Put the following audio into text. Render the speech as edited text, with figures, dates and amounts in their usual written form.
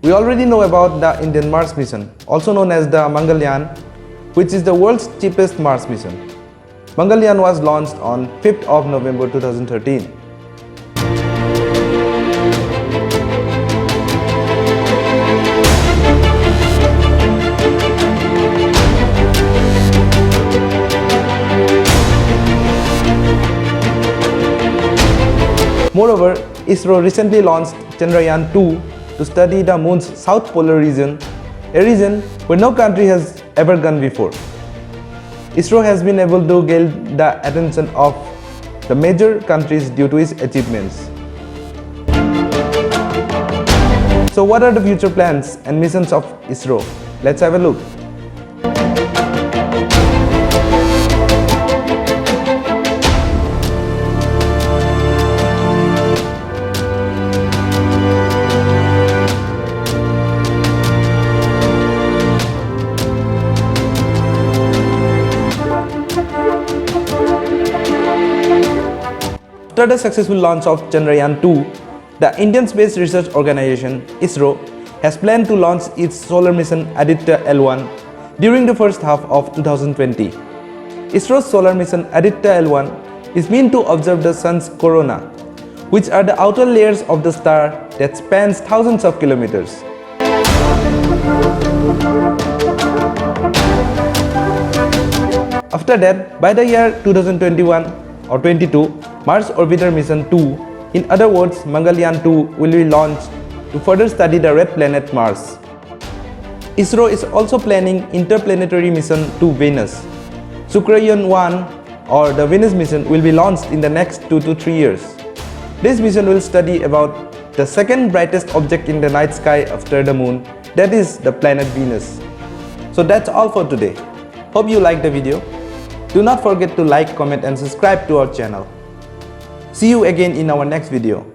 We already know about the Indian Mars mission, also known as the Mangalyaan, which is the world's cheapest Mars mission. Mangalyaan was launched on 5th of November 2013. Moreover, ISRO recently launched Chandrayaan-2 to study the moon's south polar region, a region where no country has ever gone before. ISRO has been able to gain the attention of the major countries due to its achievements. So what are the future plans and missions of ISRO? Let's have a look. After the successful launch of Chandrayaan-2, the Indian Space Research Organization (ISRO) has planned to launch its solar mission Aditya L1 during the first half of 2020. ISRO's solar mission Aditya L1 is meant to observe the sun's corona, which are the outer layers of the star that spans thousands of kilometers. After that, by the year 2021 or 22, Mars Orbiter Mission 2, in other words Mangalyaan-2, will be launched to further study the red planet Mars. ISRO is also planning interplanetary mission to Venus. Shukrayaan-1 or the Venus mission will be launched in the next 2 to 3 years. This mission will study about the second brightest object in the night sky after the moon, that is the planet Venus. So that's all for today. Hope you liked the video. Do not forget to like, comment and subscribe to our channel. See you again in our next video.